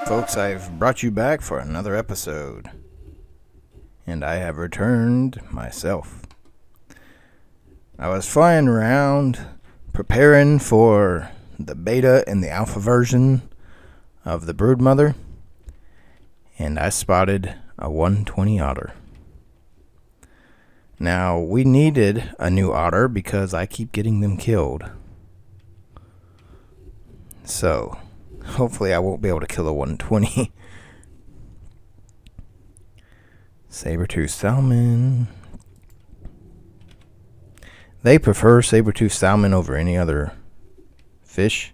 folks, I've brought you back for another episode. And I have returned myself. I was flying around preparing for the beta and the alpha version of the broodmother, and I spotted a 120 otter. Now, we needed a new otter because I keep getting them killed. So, hopefully I won't be able to kill a 120. Saber-tooth salmon. They prefer saber-tooth salmon over any other fish.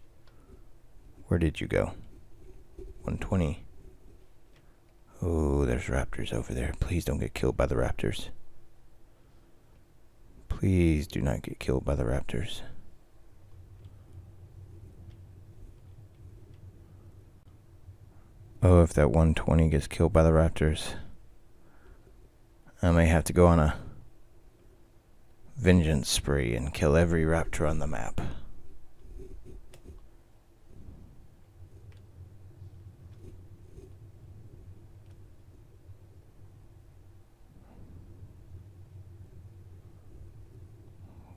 Where did you go? 120. Oh, there's raptors over there. Please don't get killed by the raptors. Please do not get killed by the raptors. Oh, if that 120 gets killed by the raptors, I may have to go on a vengeance spree and kill every raptor on the map.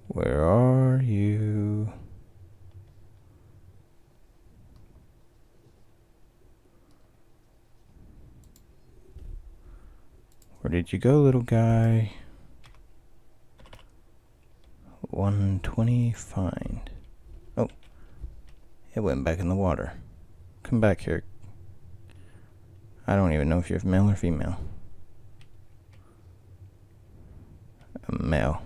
Where are you? Where did you go, little guy? 120 find. Oh, it went back in the water. Come back here. I don't even know if you're male or female. A male.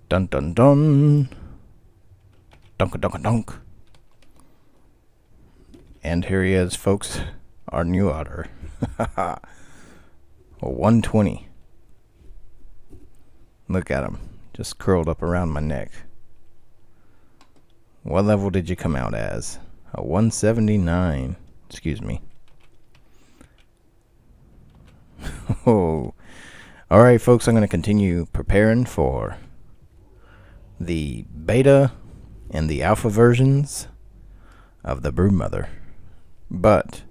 Dun dun dun. Dunk dunk dunk. And here he is, folks. Our new otter. A 120. Look at him. Just curled up around my neck. What level did you come out as? A 179. Excuse me. Oh. Alright, folks. I'm going to continue preparing for the beta and the alpha versions of the broodmother. But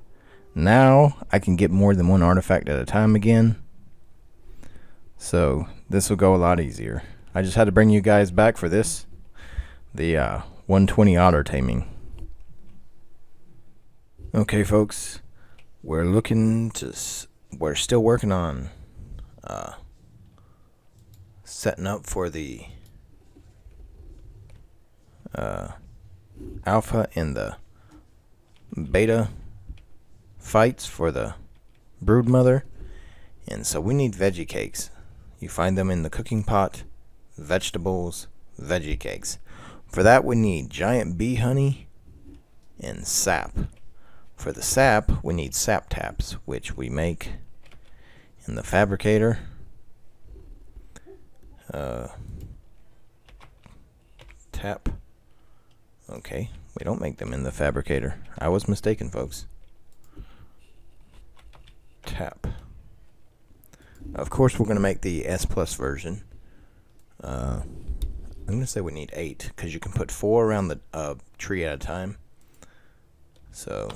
now I can get more than one artifact at a time again. So this will go a lot easier. I just had to bring you guys back for this. The 120 otter taming. Okay, folks. We're still working on setting up for the alpha and the beta fights for the broodmother. And so we need veggie cakes. You find them in the cooking pot. Vegetables, veggie cakes. For that we need giant bee honey and sap. For the sap we need sap taps, which we make in the fabricator. Tap. Okay, we don't make them in the fabricator. I was mistaken, folks. Tap. Of course, we're going to make the S Plus version. I'm going to say we need 8, because you can put 4 around the tree at a time. So,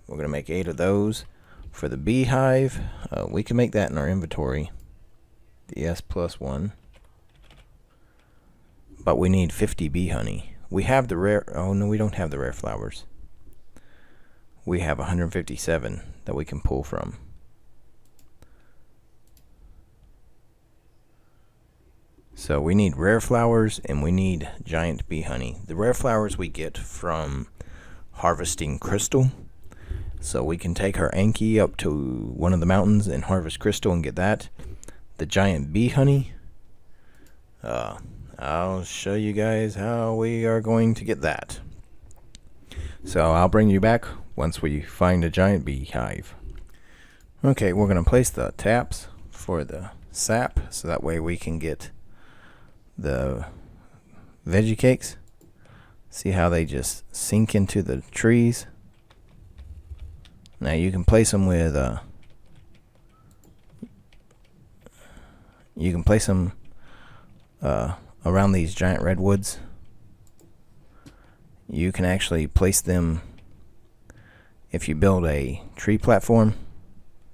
we're going to make 8 of those. For the beehive, we can make that in our inventory. The S Plus one. But we need 50 bee honey. We have the rare... Oh, no, we don't have the rare flowers. We have 157 that we can pull from. So we need rare flowers and we need giant bee honey. The rare flowers we get from harvesting crystal. So we can take our Anki up to one of the mountains and harvest crystal and get that. The giant bee honey. I'll show you guys how we are going to get that. So I'll bring you back once we find a giant beehive. Okay, we're going to place the taps for the sap so that way we can get the veggie cakes. See how they just sink into the trees. Now you can place them with around these giant redwoods. You can actually place them if you build a tree platform,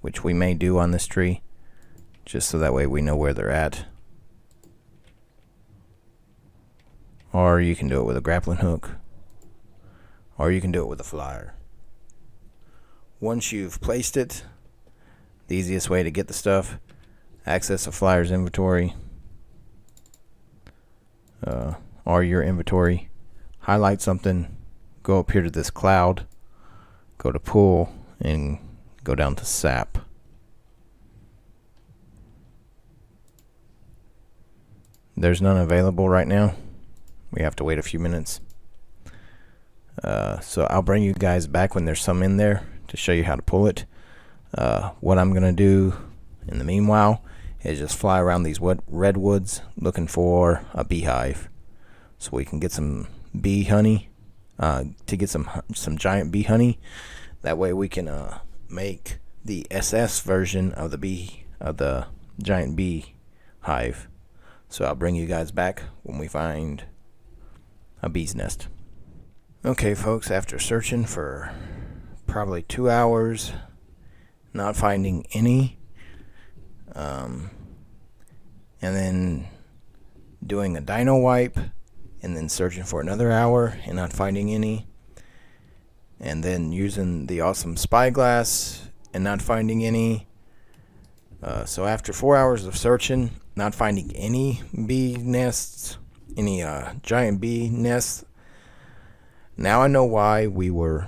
which we may do on this tree, just so that way we know where they're at. Or you can do it with a grappling hook, or you can do it with a flyer. Once you've placed it, the easiest way to get the stuff, access a flyer's inventory, or your inventory, highlight something, go up here to this cloud, go to pool, and go down to sap. There's none available right now. We have to wait a few minutes. So I'll bring you guys back when there's some in there to show you how to pull it. What I'm going to do in the meanwhile is just fly around these redwoods looking for a beehive, so we can get some bee honey, to get some giant bee honey. That way we can make the SS version of the giant bee hive. So I'll bring you guys back when we find a bee's nest. Okay, folks, after searching for probably 2 hours, not finding any, and then doing a dino wipe, and then searching for another hour and not finding any, and then using the awesome spyglass and not finding any. So after 4 hours of searching, not finding any bee nests, any giant bee nests, now I know why we were,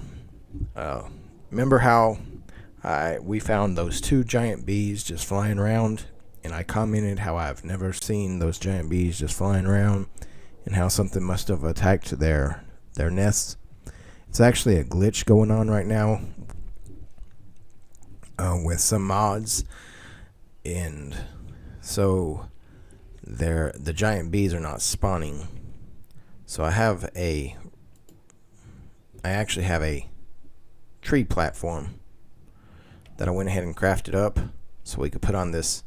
remember how we found those 2 giant bees just flying around, and I commented how I've never seen those giant bees just flying around, and how something must have attacked their nests. It's actually a glitch going on right now with some mods, and so the giant bees are not spawning. So I actually have a tree platform that I went ahead and crafted up so we could put on this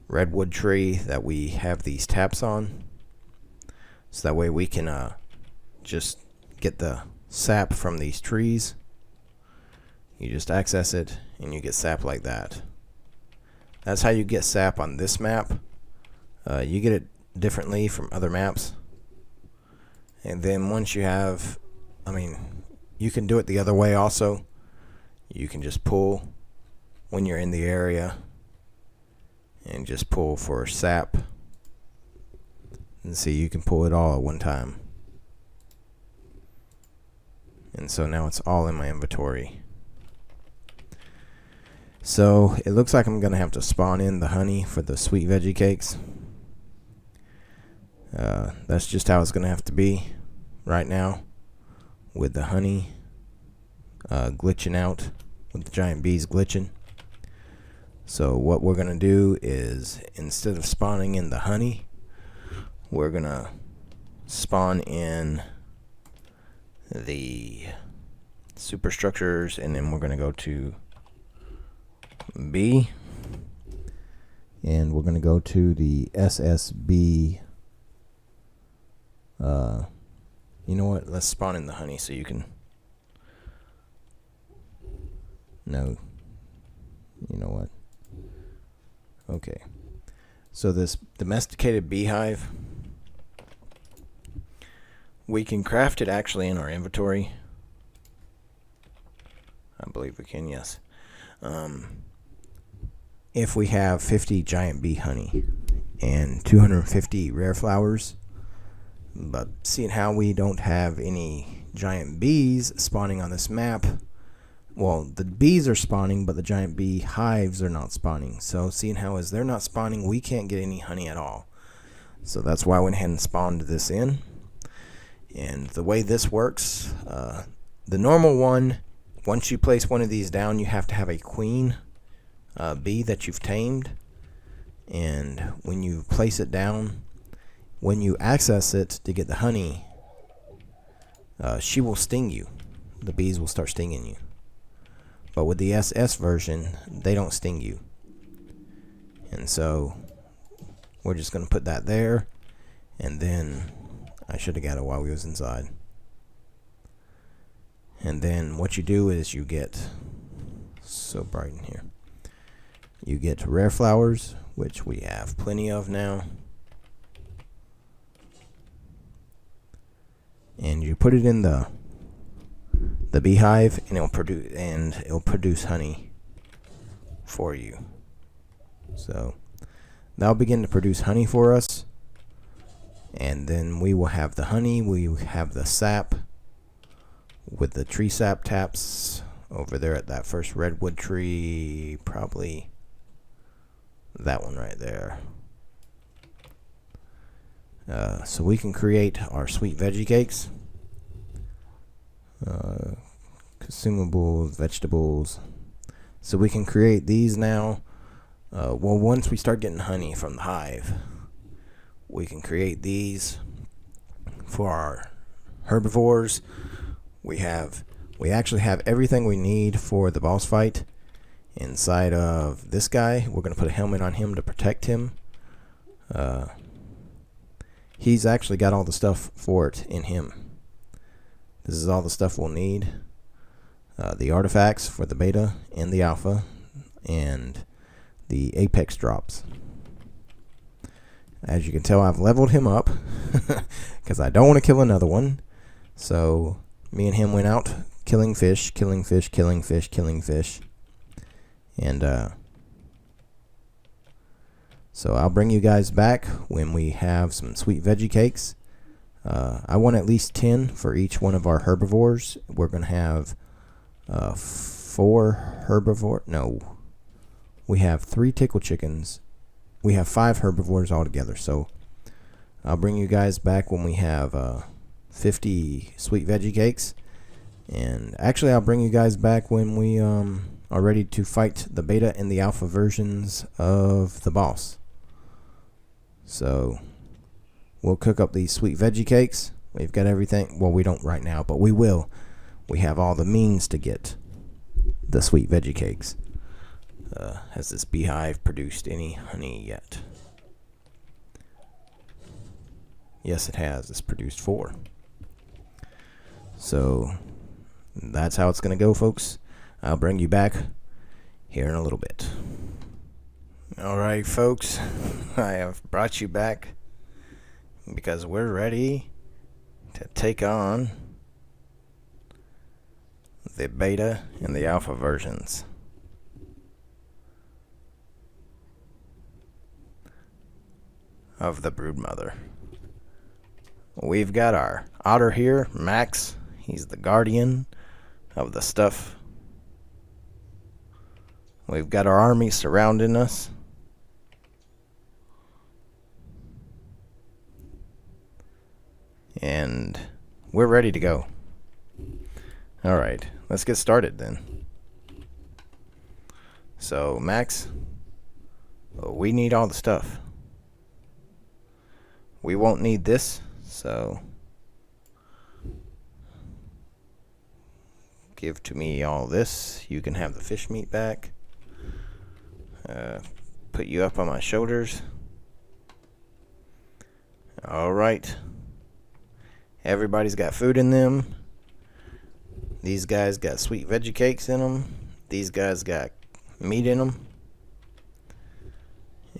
redwood tree that we have these taps on, so that way we can just get the sap from these trees. You just access it and you get sap like that. That's how you get sap on this map. You get it differently from other maps, and then once you have, you can do it the other way also. You can just pull when you're in the area and just pull for sap, and see, you can pull it all at one time. And so now it's all in my inventory. So it looks like I'm gonna have to spawn in the honey for the sweet veggie cakes. That's just how it's gonna have to be right now, with the honey glitching out, with the giant bees glitching. So what we're gonna do is, instead of spawning in the honey, we're gonna spawn in the superstructures, and then we're gonna go to B, and we're gonna go to the SSB. You know what? Let's spawn in the honey so you can. No. You know what? Okay. So this domesticated beehive, we can craft it actually in our inventory. I believe we can, yes. If we have 50 giant bee honey and 250 rare flowers, but seeing how we don't have any giant bees spawning on this map, well, the bees are spawning, but the giant bee hives are not spawning. So seeing how as they're not spawning, we can't get any honey at all. So that's why I went ahead and spawned this in. And the way this works, the normal one, once you place one of these down, you have to have a queen bee that you've tamed. And when you place it down, when you access it to get the honey, she will sting you. The bees will start stinging you. But with the SS version, they don't sting you. And so we're just going to put that there. And then I should have got it while we was inside. And then what you do is you get, so bright in here, you get rare flowers, which we have plenty of now. And you put it in the beehive, and it'll produce honey for you. So that'll begin to produce honey for us, and then we will have the honey. We have the sap with the tree sap taps over there at that first redwood tree, probably that one right there. So we can create our sweet veggie cakes, consumables, vegetables. So we can create these now. Well, once we start getting honey from the hive, we can create these for our herbivores. We actually have everything we need for the boss fight inside of this guy. We're going to put a helmet on him to protect him. He's actually got all the stuff for it in him. This is all the stuff we'll need. The artifacts for the beta and the alpha, and the apex drops. As you can tell, I've leveled him up because I don't want to kill another one. So me and him went out killing fish. And so I'll bring you guys back when we have some sweet veggie cakes. I want at least 10 for each one of our herbivores. We're going to have 4 herbivore. No, we have 3 tickle chickens. We have 5 herbivores altogether. So I'll bring you guys back when we have 50 sweet veggie cakes. And actually, I'll bring you guys back when we are ready to fight the beta and the alpha versions of the boss. So we'll cook up these sweet veggie cakes. We've got everything. Well, we don't right now, but we will. We have all the means to get the sweet veggie cakes. Has this beehive produced any honey yet? Yes, it has. It's produced 4. So that's how it's going to go, folks. I'll bring you back here in a little bit. Alright, folks. I have brought you back because we're ready to take on the beta and the alpha versions of the Broodmother. We've got our otter here, Max. He's the guardian of the stuff. We've got our army surrounding us. And we're ready to go. Alright, let's get started then. So, Max, we need all the stuff. We won't need this, so give to me all this. You can have the fish meat back. Put you up on my shoulders. Alright. Everybody's got food in them. These guys got sweet veggie cakes in them. These guys got meat in them.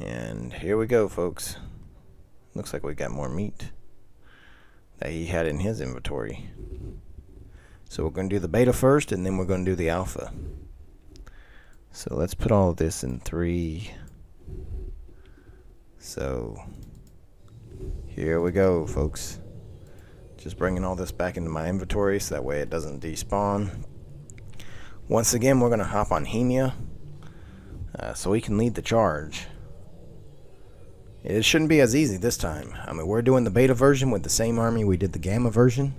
And here we go, folks. Looks like we got more meat that he had in his inventory. So we're going to do the beta first, and then we're going to do the alpha. So let's put all of this in 3. So here we go, folks. Just bringing all this back into my inventory so that way it doesn't despawn. Once again, we're going to hop on Hemia so we can lead the charge. It shouldn't be as easy this time. I mean, we're doing the beta version with the same army we did the gamma version.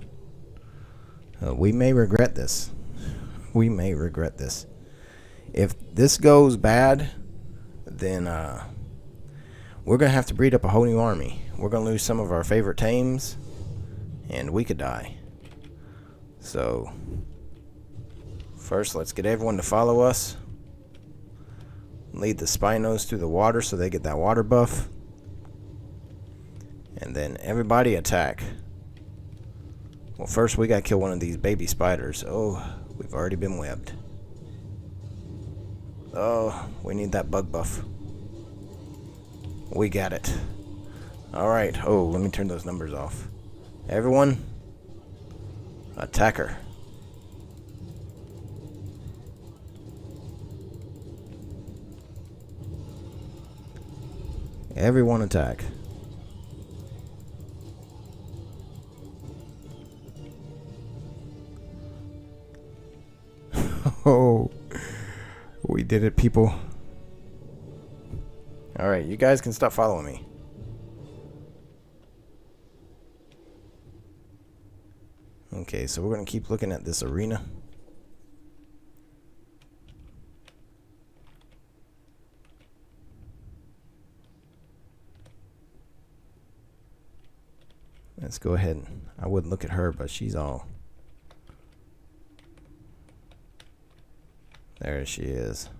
We may regret this. We may regret this. If this goes bad, then we're going to have to breed up a whole new army. We're going to lose some of our favorite tames, and we could die. So first, let's get everyone to follow us. Lead the Spinos through the water so they get that water buff. And then everybody attack. Well, first we gotta kill one of these baby spiders. Oh, we've already been webbed. Oh, we need that bug buff. We got it. Alright. Oh, let me turn those numbers off. Everyone, attack her. Everyone attack. Oh, we did it, people. Alright, you guys can stop following me. Okay, so we're going to keep looking at this arena. Let's go ahead. I would look at her, but she's all... There she is.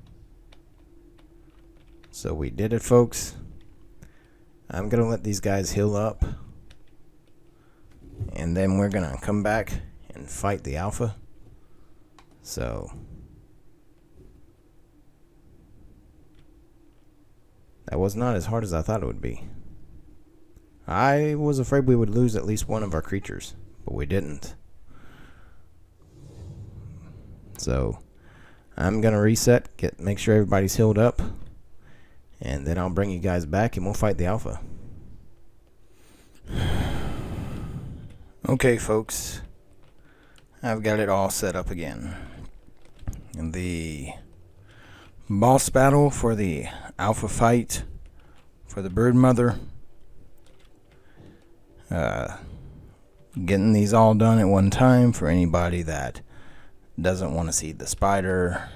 So we did it, folks. I'm going to let these guys heal up. And then we're going to come back and fight the alpha. So that was not as hard as I thought it would be. I was afraid we would lose at least one of our creatures, but we didn't. So I'm going to reset, make sure everybody's healed up, and then I'll bring you guys back and we'll fight the alpha. Okay, folks, I've got it all set up again. And the boss battle for the alpha fight for the brood mother. Getting these all done at one time for anybody that doesn't want to see the spider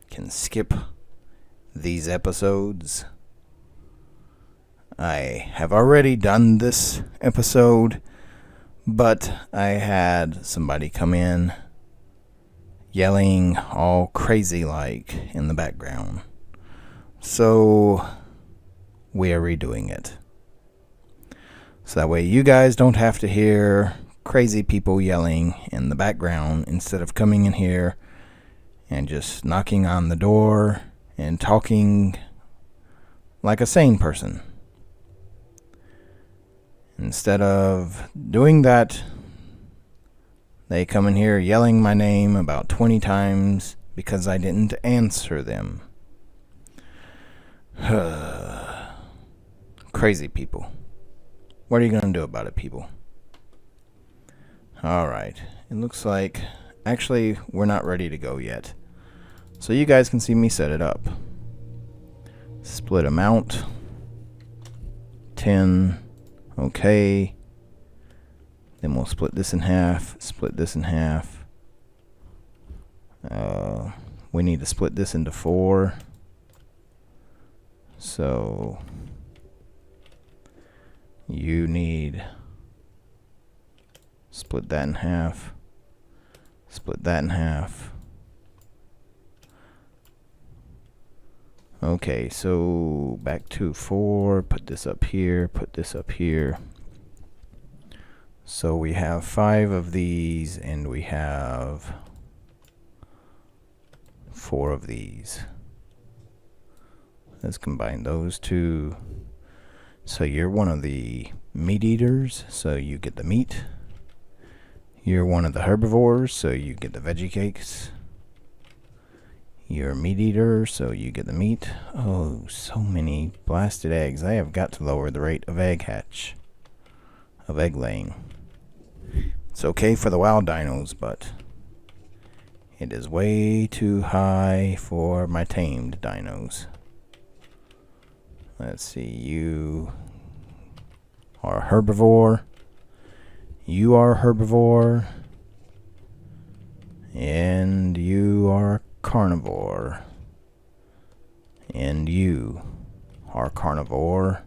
can skip these episodes. I have already done this episode, but I had somebody come in yelling all crazy like in the background. So we are redoing it. So that way you guys don't have to hear crazy people yelling in the background instead of coming in here and just knocking on the door and talking like a sane person. Instead of doing that, they come in here yelling my name about 20 times because I didn't answer them. Crazy people. What are you going to do about it, people? Alright. It looks like... Actually, we're not ready to go yet. So you guys can see me set it up. Split them out. 10. Okay. Then we'll split this in half. Split this in half. We need to split this into 4. So... You need split that in half, split that in half. Okay, so back to 4, put this up here, put this up here. So we have 5 of these and we have 4 of these. Let's combine those two. So you're one of the meat eaters, so you get the meat. You're one of the herbivores, so you get the veggie cakes. You're a meat eater, so you get the meat. Oh, so many blasted eggs. I have got to lower the rate of egg laying. It's okay for the wild dinos, but it is way too high for my tamed dinos. Let's see, you are a herbivore. You are a herbivore. And you are a carnivore. And you are carnivore.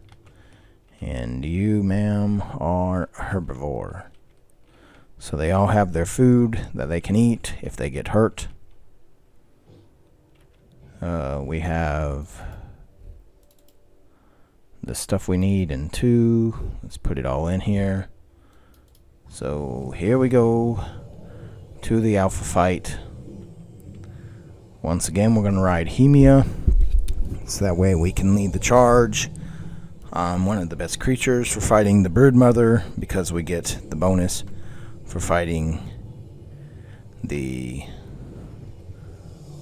And you, ma'am, are a herbivore. So they all have their food that they can eat if they get hurt. We have the stuff we need in 2. Let's put it all in here. So here we go to the alpha fight. Once again, we're going to ride Hemia, so that way we can lead the charge. One of the best creatures for fighting the broodmother, because we get the bonus for fighting the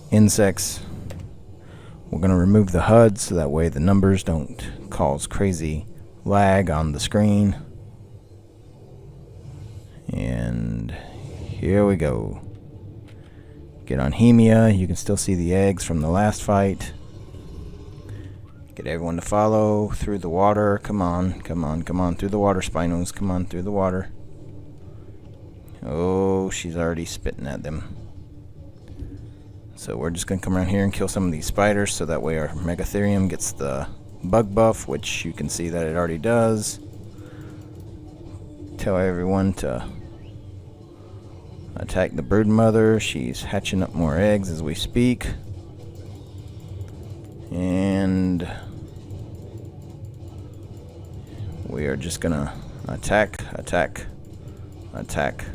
insects. We're going to remove the HUD so that way the numbers don't cause crazy lag on the screen. And here we go. Get on Hemia. You can still see the eggs from the last fight. Get everyone to follow through the water. Come on, come on, come on through the water, Spinos. Come on through the water. Oh, she's already spitting at them. So we're just going to come around here and kill some of these spiders so that way our Megatherium gets the bug buff, which you can see that it already does. Tell everyone to attack the broodmother. She's hatching up more eggs as we speak. And we are just going to attack, attack, attack.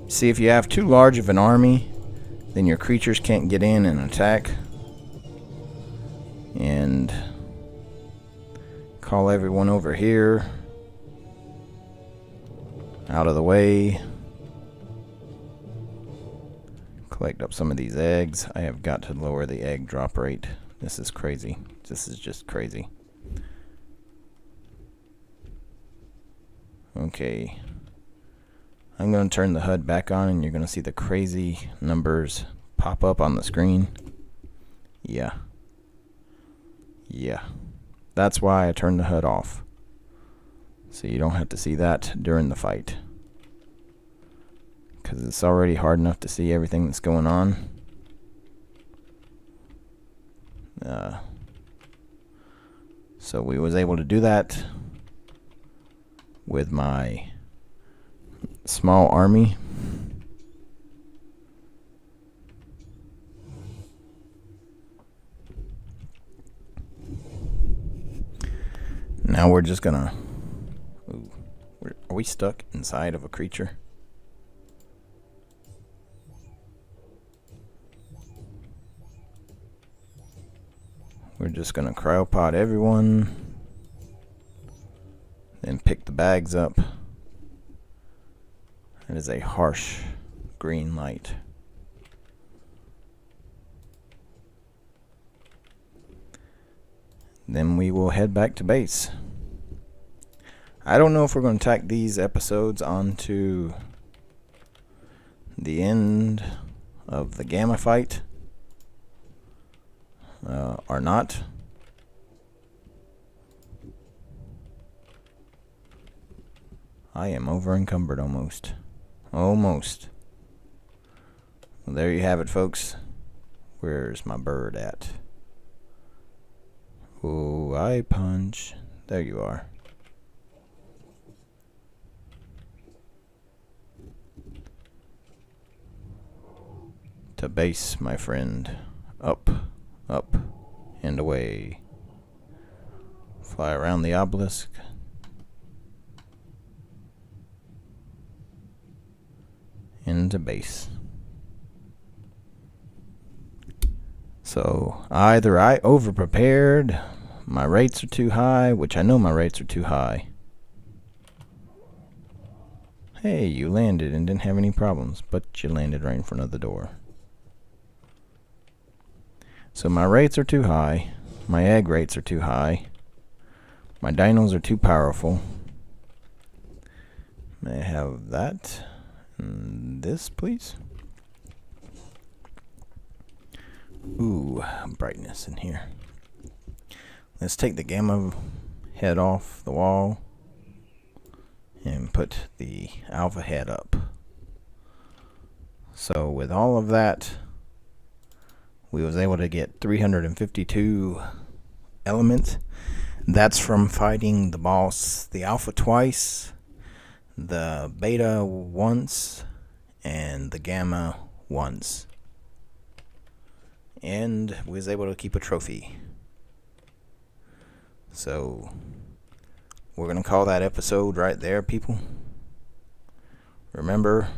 See, if you have too large of an army, then your creatures can't get in and attack. And call everyone over here. Out of the way. Collect up some of these eggs. I have got to lower the egg drop rate. This is crazy. This is just crazy. Okay. I'm going to turn the HUD back on and you're going to see the crazy numbers pop up on the screen. Yeah. Yeah. That's why I turned the HUD off. So you don't have to see that during the fight. Because it's already hard enough to see everything that's going on. So we was able to do that with my small army. Now we're just gonna... Ooh, are we stuck inside of a creature? We're just gonna cryopod everyone, then pick the bags up. It is a harsh green light. Then we will head back to base. I don't know if we're going to tack these episodes onto the end of the Gamma fight or not. I am over encumbered almost. Almost. Well, there you have it, folks. Where's my bird at? Oh, I punch. There you are. To base, my friend. Up, up, and away. Fly around the obelisk. Into base. So either I over-prepared, my rates are too high, which I know my rates are too high. Hey, you landed and didn't have any problems, but you landed right in front of the door. So my rates are too high, my egg rates are too high, my dinos are too powerful. May I have that? And this, please. Ooh, brightness in here. Let's take the gamma head off the wall and put the alpha head up. So with all of that, we was able to get 352 elements. That's from fighting the boss, the alpha twice, the beta once, and the gamma once. And we was able to keep a trophy. So we're going to call that episode right there, people. Remember,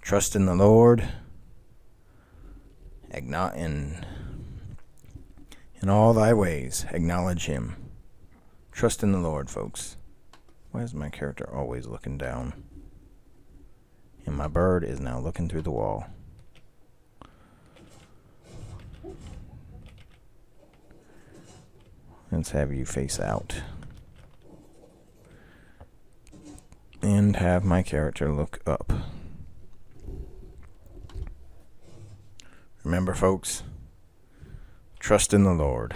trust in the Lord. In all thy ways, acknowledge him. Trust in the Lord, folks. Why is my character always looking down? And my bird is now looking through the wall. Let's have you face out. And have my character look up. Remember, folks, trust in the Lord.